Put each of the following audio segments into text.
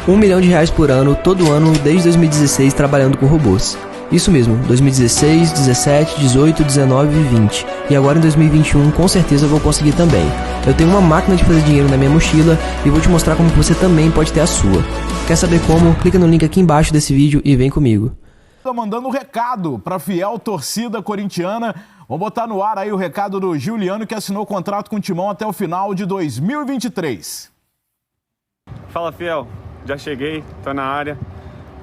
R$ 1 milhão por ano, todo ano, desde 2016, trabalhando com robôs. Isso mesmo, 2016, 17, 18, 19 e 20. E agora em 2021, com certeza eu vou conseguir também. Eu tenho uma máquina de fazer dinheiro na minha mochila e vou te mostrar como você também pode ter a sua. Quer saber como? Clica no link aqui embaixo desse vídeo e vem comigo. Tô mandando um recado para a fiel torcida corintiana. Vou botar no ar aí o recado do Giuliano, que assinou o contrato com o Timão até o final de 2023. Fala, fiel. Já cheguei, tô na área.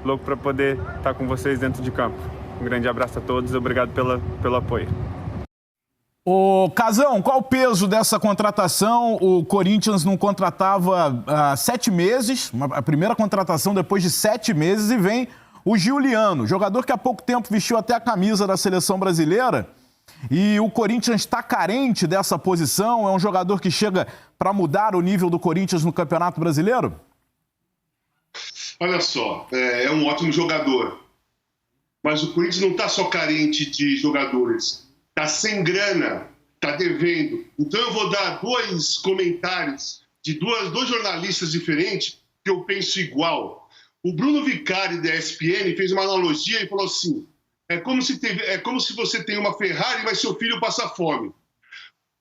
Louco para poder estar com vocês dentro de campo. Um grande abraço a todos, obrigado pelo apoio. Ô, Casão, qual o peso dessa contratação? O Corinthians não contratava há 7 meses, a primeira contratação depois de 7 meses, e vem o Giuliano, jogador que há pouco tempo vestiu até a camisa da seleção brasileira. E o Corinthians está carente dessa posição? É um jogador que chega para mudar o nível do Corinthians no Campeonato Brasileiro? Olha só, é um ótimo jogador, mas o Corinthians não está só carente de jogadores, está sem grana, está devendo. Então eu vou dar 2 comentários de dois jornalistas diferentes que eu penso igual. O Bruno Vicari, da ESPN, fez uma analogia e falou assim, é como se você tem uma Ferrari, mas seu filho passa fome.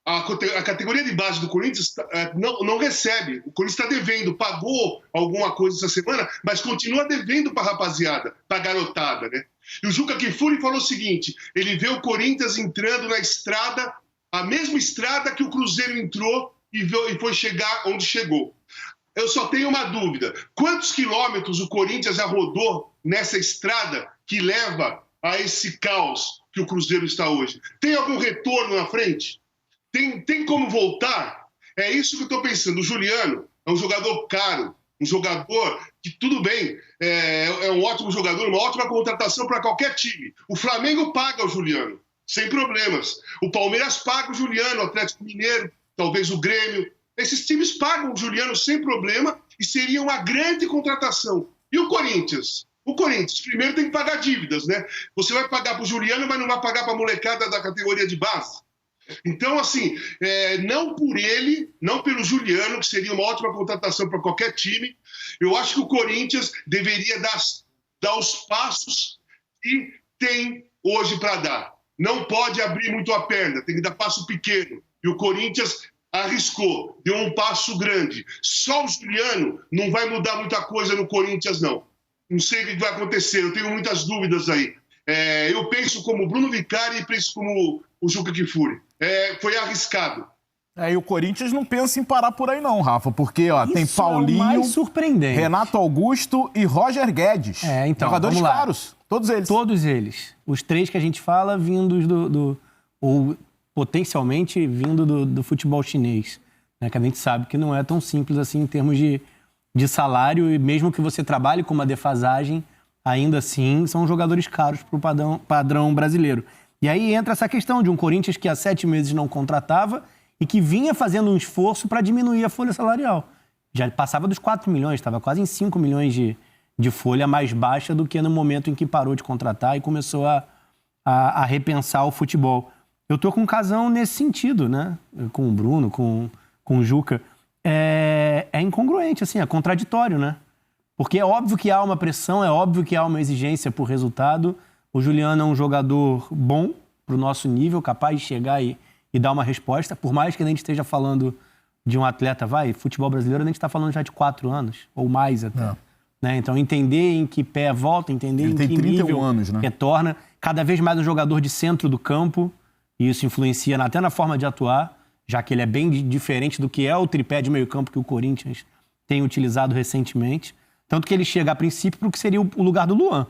A categoria de base do Corinthians não recebe. O Corinthians está devendo, pagou alguma coisa essa semana, mas continua devendo para a rapaziada, para a garotada, né? E o Juca Kfouri falou o seguinte, ele vê o Corinthians entrando na estrada, a mesma estrada que o Cruzeiro entrou e foi chegar onde chegou. Eu só tenho uma dúvida, quantos quilômetros o Corinthians já rodou nessa estrada que leva a esse caos que o Cruzeiro está hoje? Tem algum retorno na frente? Tem como voltar? É isso que eu estou pensando. O Giuliano é um jogador caro, um jogador que, tudo bem, é um ótimo jogador, uma ótima contratação para qualquer time. O Flamengo paga o Giuliano, sem problemas. O Palmeiras paga o Giuliano, o Atlético Mineiro, talvez o Grêmio. Esses times pagam o Giuliano sem problema e seria uma grande contratação. E o Corinthians? O Corinthians, primeiro, tem que pagar dívidas, né? Você vai pagar para o Giuliano, mas não vai pagar para a molecada da categoria de base. Então, assim, não por ele, não pelo Giuliano, que seria uma ótima contratação para qualquer time, eu acho que o Corinthians deveria dar os passos que tem hoje para dar. Não pode abrir muito a perna, tem que dar passo pequeno. E o Corinthians arriscou, deu um passo grande. Só o Giuliano não vai mudar muita coisa no Corinthians, não. Não sei o que vai acontecer, eu tenho muitas dúvidas aí. Eu penso como o Bruno Vicari e penso como o Juca Kfouri. Foi arriscado. E o Corinthians não pensa em parar por aí não, Rafa, porque tem Isso Paulinho, é o mais surpreendente. Renato Augusto e Roger Guedes. Então, jogadores vamos lá. caros, todos eles. Todos eles. Os 3 que a gente fala vindos ou potencialmente vindo do futebol chinês. Né? Que a gente sabe que não é tão simples assim em termos de salário, e mesmo que você trabalhe com uma defasagem, ainda assim são jogadores caros para o padrão brasileiro. E aí entra essa questão de um Corinthians que há 7 meses não contratava e que vinha fazendo um esforço para diminuir a folha salarial. Já passava dos 4 milhões, estava quase em 5 milhões de folha, mais baixa do que no momento em que parou de contratar e começou a repensar o futebol. Eu estou com o Casão nesse sentido, né? Com o Bruno, com o Juca. É incongruente, assim, é contraditório, né? Porque é óbvio que há uma pressão, é óbvio que há uma exigência por resultado. O Giuliano é um jogador bom para o nosso nível, capaz de chegar e dar uma resposta. Por mais que a gente esteja falando de um atleta, futebol brasileiro, a gente está falando já de 4 anos, ou mais até. Né? Então, entender em que pé volta, entender em que nível anos, né? retorna. Cada vez mais um jogador de centro do campo, e isso influencia até na forma de atuar, já que ele é bem diferente do que é o tripé de meio campo que o Corinthians tem utilizado recentemente. Tanto que ele chega, a princípio, para o que seria o lugar do Luan.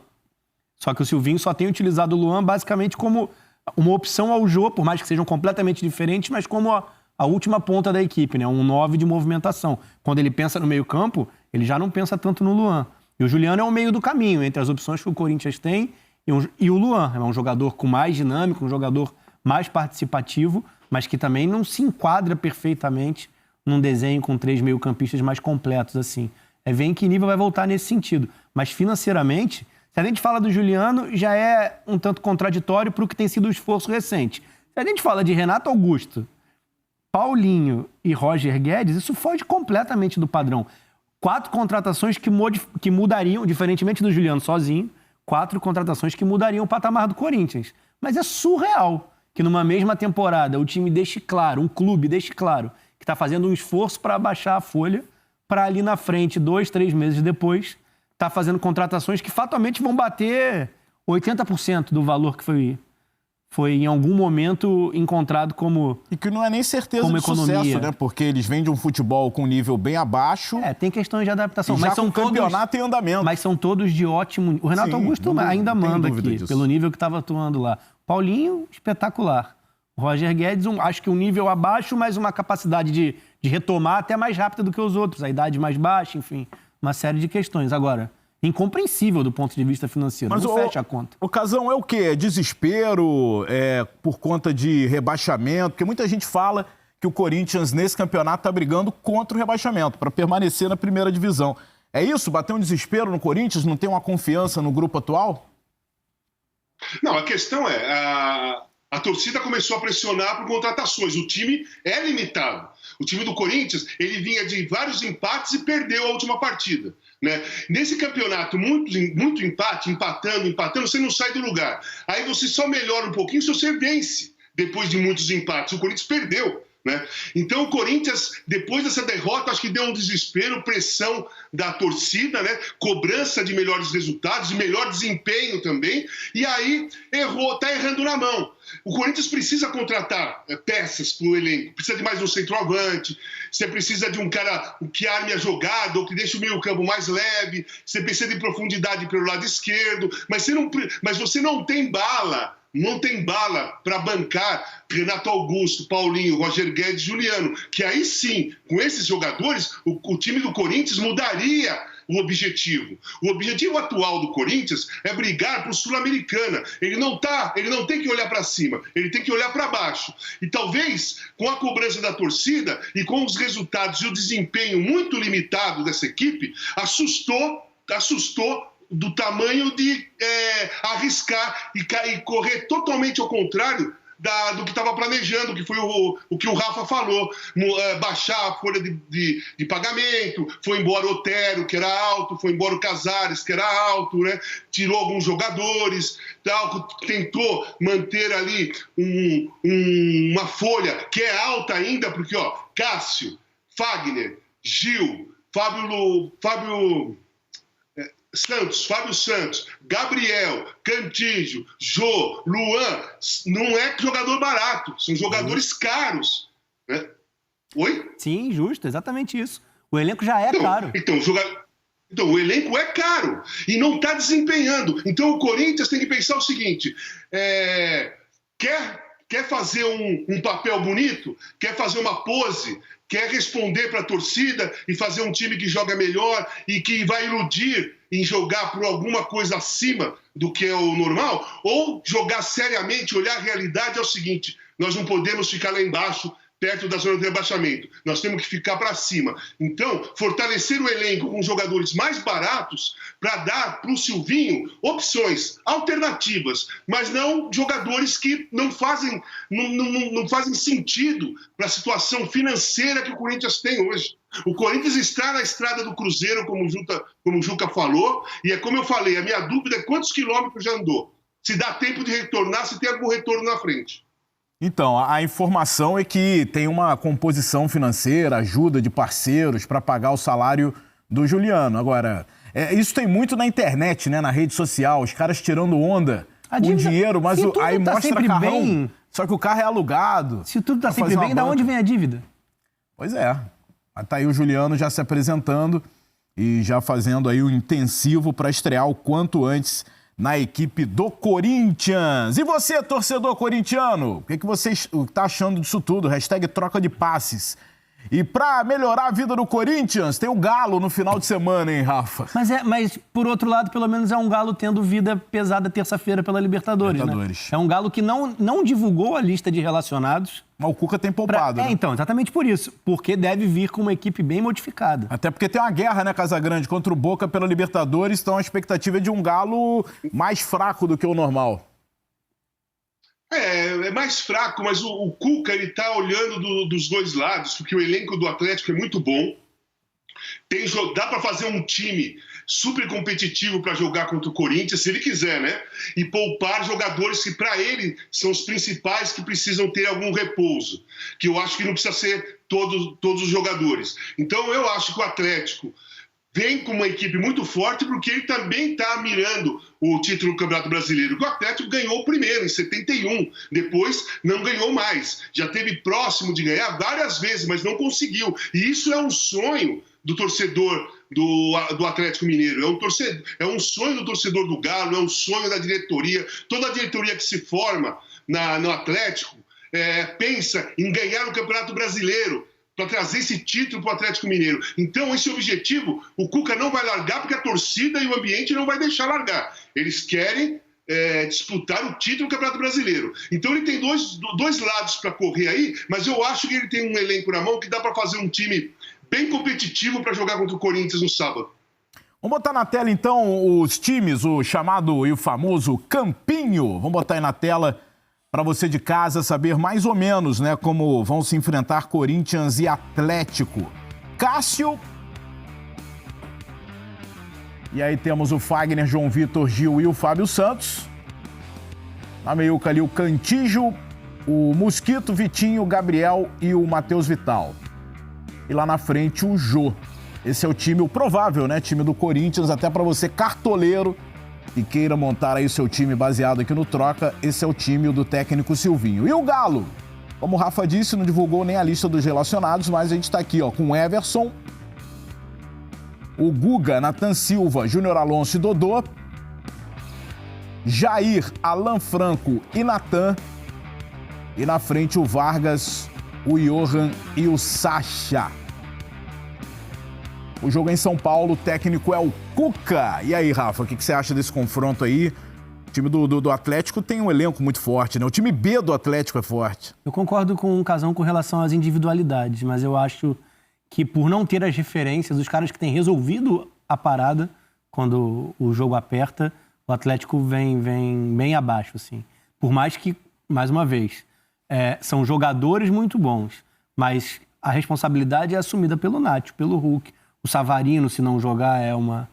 Só que o Silvinho só tem utilizado o Luan basicamente como uma opção ao jogo, por mais que sejam completamente diferentes, mas como a última ponta da equipe, né? Um 9 de movimentação. Quando ele pensa no meio campo, ele já não pensa tanto no Luan. E o Giuliano é o meio do caminho entre as opções que o Corinthians tem e o Luan. É um jogador com mais dinâmico, um jogador mais participativo, mas que também não se enquadra perfeitamente num desenho com 3 meio-campistas mais completos, assim. Ver em que nível vai voltar nesse sentido. Mas financeiramente, se a gente fala do Giuliano, já é um tanto contraditório para o que tem sido o esforço recente. Se a gente fala de Renato Augusto, Paulinho e Roger Guedes, isso foge completamente do padrão. 4 contratações que mudariam, diferentemente do Juliano sozinho, 4 contratações que mudariam o patamar do Corinthians. Mas é surreal que numa mesma temporada o time deixe claro, um clube deixe claro, que está fazendo um esforço para abaixar a folha, para ali na frente, 2, 3 meses depois, tá fazendo contratações que fatalmente vão bater 80% do valor que foi em algum momento encontrado como E que não é nem certeza como de economia. sucesso, né? Porque eles vêm de um futebol com nível bem abaixo. tem questões de adaptação. E Mas já são com o campeonato em andamento. Mas são todos de ótimo... O Renato Sim, Augusto não ainda tenho manda dúvida aqui, disso. pelo nível que estava atuando lá. Paulinho, espetacular. O Roger Guedes, acho que um nível abaixo, mas uma capacidade de retomar até mais rápida do que os outros. A idade mais baixa, enfim. Uma série de questões. Agora, incompreensível do ponto de vista financeiro. Mas não fecha a conta. O Casão, é o quê? É desespero? É por conta de rebaixamento? Porque muita gente fala que o Corinthians, nesse campeonato, está brigando contra o rebaixamento, para permanecer na primeira divisão. É isso? Bateu um desespero no Corinthians? Não tem uma confiança no grupo atual? Não, a questão é, a torcida começou a pressionar por contratações. O time é limitado. O time do Corinthians, ele vinha de vários empates e perdeu a última partida, né? Nesse campeonato, muito empate, empatando, você não sai do lugar. Aí você só melhora um pouquinho se você vence depois de muitos empates. O Corinthians perdeu, né? Então o Corinthians, depois dessa derrota, acho que deu um desespero, pressão da torcida, né? Cobrança de melhores resultados, de melhor desempenho também, e aí tá errando na mão. O Corinthians precisa contratar peças para o elenco, precisa de mais um centroavante, você precisa de um cara que arme a jogada ou que deixe o meio-campo mais leve, você precisa de profundidade pelo lado esquerdo, mas você não tem bala. Não tem bala para bancar Renato Augusto, Paulinho, Roger Guedes, Juliano, que aí sim, com esses jogadores, o time do Corinthians mudaria o objetivo. O objetivo atual do Corinthians é brigar por Sul-Americana. Ele não tem que olhar para cima, ele tem que olhar para baixo. E talvez, com a cobrança da torcida e com os resultados e o desempenho muito limitado dessa equipe, assustou do tamanho de arriscar e correr totalmente ao contrário do que estava planejando, que foi o que o Rafa falou, baixar a folha de pagamento, foi embora o Otero, que era alto, foi embora o Casares, que era alto, né? Tirou alguns jogadores, tentou manter ali uma folha que é alta ainda, porque Cássio, Fagner, Gil, Fábio Santos, Gabriel, Cantígio, Jô, Luan, não é jogador barato, são jogadores caros, né? Oi? Sim, justo, exatamente isso. O elenco já é caro. Então, o elenco é caro e não está desempenhando. Então, o Corinthians tem que pensar o seguinte, quer fazer um papel bonito, quer fazer uma pose, quer responder para a torcida e fazer um time que joga melhor e que vai iludir em jogar por alguma coisa acima do que é o normal, ou jogar seriamente, olhar a realidade é o seguinte, nós não podemos ficar lá embaixo, perto da zona de rebaixamento. Nós temos que ficar para cima. Então, fortalecer o elenco com jogadores mais baratos para dar para o Silvinho opções, alternativas, mas não jogadores que não fazem sentido para a situação financeira que o Corinthians tem hoje. O Corinthians está na estrada do Cruzeiro, como o Juca falou, e é como eu falei, a minha dúvida é quantos quilômetros já andou. Se dá tempo de retornar, se tem algum retorno na frente. Então, a informação é que tem uma composição financeira, ajuda de parceiros para pagar o salário do Juliano. Agora, isso tem muito na internet, né? Na rede social, os caras tirando onda, o dinheiro, mas aí mostra carrão. Bem, só que o carro é alugado. Se tudo tá sempre bem, da onde vem a dívida? Pois é. Tá aí o Juliano já se apresentando e já fazendo aí o intensivo para estrear o quanto antes na equipe do Corinthians. E você, torcedor corintiano, o que você está achando disso tudo? Hashtag troca de passes. E para melhorar a vida do Corinthians, tem o Galo no final de semana, hein, Rafa? Mas, por outro lado, pelo menos é um Galo tendo vida pesada terça-feira pela Libertadores, né? É um Galo que não divulgou a lista de relacionados. Mas o Cuca tem poupado, né? Então, exatamente por isso. Porque deve vir com uma equipe bem modificada. Até porque tem uma guerra, né, Casagrande, contra o Boca pela Libertadores, então a expectativa é de um Galo mais fraco do que o normal. É mais fraco, mas o Cuca, ele tá olhando dos dois lados, porque o elenco do Atlético é muito bom. Dá para fazer um time super competitivo para jogar contra o Corinthians, se ele quiser, né? E poupar jogadores que, para ele, são os principais que precisam ter algum repouso. Que eu acho que não precisa ser todos os jogadores. Então, eu acho que o Atlético vem com uma equipe muito forte porque ele também está mirando o título do Campeonato Brasileiro. O Atlético ganhou o primeiro, em 71. Depois, não ganhou mais. Já esteve próximo de ganhar várias vezes, mas não conseguiu. E isso é um sonho do torcedor do Atlético Mineiro. É um sonho do torcedor do Galo, é um sonho da diretoria. Toda a diretoria que se forma no Atlético pensa em ganhar o Campeonato Brasileiro, para trazer esse título para o Atlético Mineiro. Então, esse objetivo, o Cuca não vai largar, porque a torcida e o ambiente não vai deixar largar. Eles querem disputar o título do Campeonato Brasileiro. Então, ele tem dois lados para correr aí, mas eu acho que ele tem um elenco na mão que dá para fazer um time bem competitivo para jogar contra o Corinthians no sábado. Vamos botar na tela, então, os times, o chamado e o famoso Campinho. Vamos botar aí na tela para você de casa saber mais ou menos, né, como vão se enfrentar Corinthians e Atlético. Cássio. E aí temos o Fagner, João Vitor, Gil e o Fábio Santos. Na meiuca ali o Cantígio, o Mosquito, Vitinho, Gabriel e o Matheus Vital. E lá na frente o Jô. Esse é o time, o provável, né, time do Corinthians, até para você cartoleiro e queira montar aí o seu time baseado aqui no Troca, esse é o time do técnico Silvinho. E o Galo? Como o Rafa disse, não divulgou nem a lista dos relacionados, mas a gente está aqui com o Everson, o Guga, Nathan Silva, Júnior Alonso e Dodô, Jair, Alan Franco e Natan, e na frente o Vargas, o Johan e o Sacha. O jogo é em São Paulo, o técnico é o Cuca. E aí, Rafa, o que você acha desse confronto aí? O time do Atlético tem um elenco muito forte, né? O time B do Atlético é forte. Eu concordo com o Casão com relação às individualidades, mas eu acho que por não ter as referências, os caras que têm resolvido a parada, quando o jogo aperta, o Atlético vem bem abaixo, assim. Por mais que, mais uma vez, são jogadores muito bons, mas a responsabilidade é assumida pelo Nacho, pelo Hulk. O Savarino, se não jogar, é uma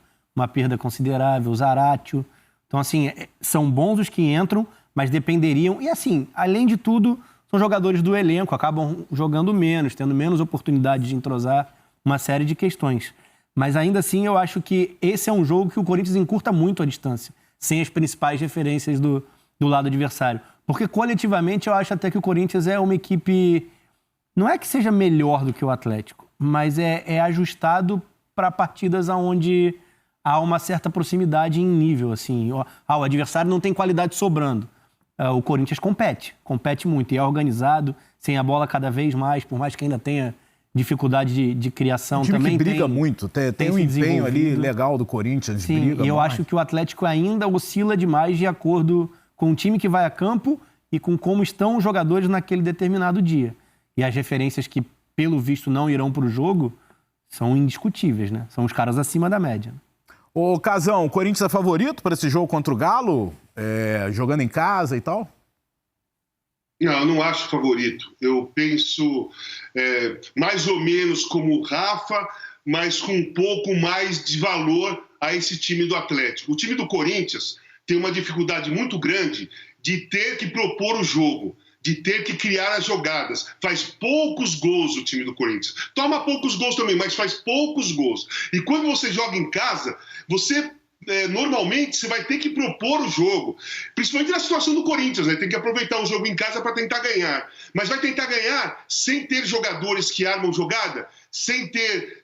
perda considerável. O Zaratio. Então, assim, são bons os que entram, mas dependeriam... E, assim, além de tudo, são jogadores do elenco, acabam jogando menos, tendo menos oportunidade de entrosar uma série de questões. Mas, ainda assim, eu acho que esse é um jogo que o Corinthians encurta muito a distância, sem as principais referências do lado adversário. Porque, coletivamente, eu acho até que o Corinthians é uma equipe... Não é que seja melhor do que o Atlético, mas é ajustado para partidas onde há uma certa proximidade em nível, assim. O adversário não tem qualidade sobrando. O Corinthians compete muito e é organizado, sem a bola cada vez mais, por mais que ainda tenha dificuldade de criação. Um time também que briga muito, tem um empenho ali legal do Corinthians. Sim, briga e eu mais. acho que o Atlético ainda oscila demais de acordo com o time que vai a campo e com como estão os jogadores naquele determinado dia. E as referências que, pelo visto, não irão para o jogo são indiscutíveis, né? São os caras acima da média. Ô, Casão, o Corinthians é favorito para esse jogo contra o Galo? Jogando em casa e tal? Não, eu não acho favorito. Eu penso mais ou menos como o Rafa, mas com um pouco mais de valor a esse time do Atlético. O time do Corinthians tem uma dificuldade muito grande de ter que propor o jogo, de ter que criar as jogadas. Faz poucos gols o time do Corinthians. Toma poucos gols também, mas faz poucos gols. E quando você joga em casa, você... normalmente você vai ter que propor o jogo, principalmente na situação do Corinthians, né? Tem que aproveitar o jogo em casa para tentar ganhar, mas vai tentar ganhar sem ter jogadores que armam jogada, sem ter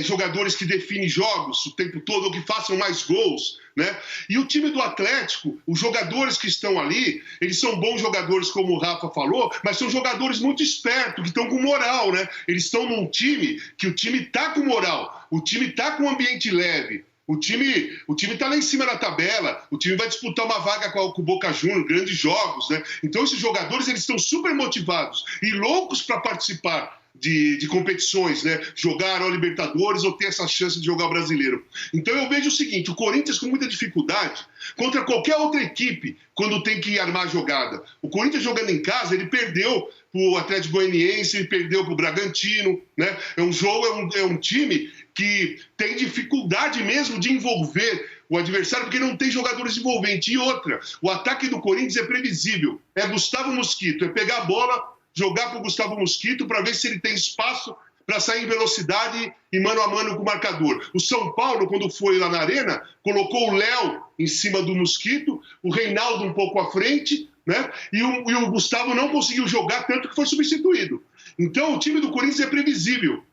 jogadores que definem jogos o tempo todo ou que façam mais gols, né? E o time do Atlético, os jogadores que estão ali, eles são bons jogadores, como o Rafa falou, mas são jogadores muito espertos, que estão com moral, né? Eles estão num time que o time tá com moral, o time tá com um ambiente leve. O time tá lá em cima da tabela, o time vai disputar uma vaga com o Boca Juniors, grandes jogos, né? Então esses jogadores, eles estão super motivados e loucos para participar de competições, né? Jogar a Libertadores ou ter essa chance de jogar o Brasileiro. Então eu vejo o seguinte, o Corinthians com muita dificuldade contra qualquer outra equipe quando tem que armar a jogada. O Corinthians jogando em casa, ele perdeu o Atlético Goianiense, ele perdeu para o Bragantino, né? É um time que tem dificuldade mesmo de envolver o adversário porque não tem jogadores envolventes. E outra, o ataque do Corinthians é previsível. É Gustavo Mosquito, é pegar a bola, jogar para o Gustavo Mosquito para ver se ele tem espaço para sair em velocidade e mano a mano com o marcador. O São Paulo, quando foi lá na Arena, colocou o Léo em cima do Mosquito, o Reinaldo um pouco à frente, né? E o Gustavo não conseguiu jogar, tanto que foi substituído. Então, o time do Corinthians é previsível.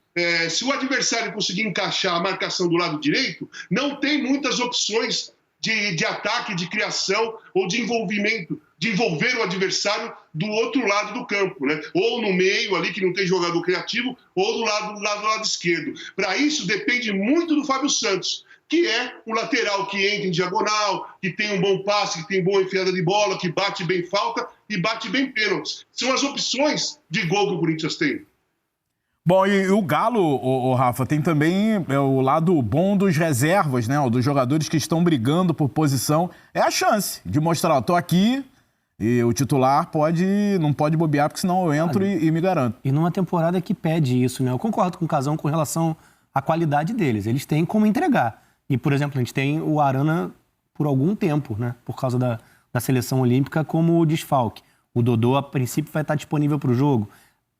Se o adversário conseguir encaixar a marcação do lado direito, não tem muitas opções de ataque, de criação ou de envolvimento, de envolver o adversário do outro lado do campo, né? Ou no meio ali, que não tem jogador criativo, ou do lado esquerdo. Para isso, depende muito do Fábio Santos, que é um lateral que entra em diagonal, que tem um bom passe, que tem boa enfiada de bola, que bate bem falta e bate bem pênaltis. São as opções de gol que o Corinthians tem. Bom, e o Galo, Rafa, tem também o lado bom dos reservas, né? Dos jogadores que estão brigando por posição. É a chance de mostrar, tô aqui e o titular não pode bobear, porque senão eu entro e me garanto. E numa temporada que pede isso, né? Eu concordo com o Casão com relação à qualidade deles. Eles têm como entregar. E, por exemplo, a gente tem o Arana por algum tempo, né? Por causa da seleção olímpica como desfalque. O Dodô, a princípio, vai estar disponível para o jogo.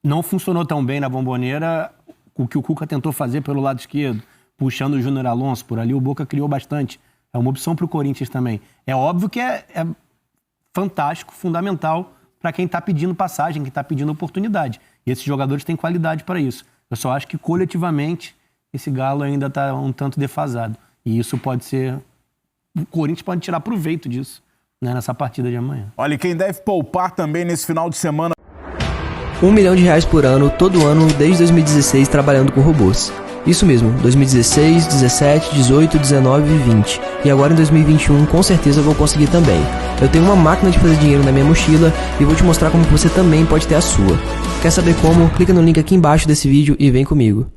Não funcionou tão bem na Bombonera o que o Cuca tentou fazer pelo lado esquerdo, puxando o Júnior Alonso por ali. O Boca criou bastante. É uma opção para o Corinthians também. É óbvio que é fantástico, fundamental para quem está pedindo passagem, quem está pedindo oportunidade. E esses jogadores têm qualidade para isso. Eu só acho que coletivamente esse Galo ainda está um tanto defasado. E isso pode ser... O Corinthians pode tirar proveito disso, né, nessa partida de amanhã. Olha, quem deve poupar também nesse final de semana... R$1 milhão por ano, todo ano, desde 2016, trabalhando com robôs. Isso mesmo, 2016, 17, 18, 19 e 20. E agora em 2021, com certeza vou conseguir também. Eu tenho uma máquina de fazer dinheiro na minha mochila e vou te mostrar como você também pode ter a sua. Quer saber como? Clica no link aqui embaixo desse vídeo e vem comigo.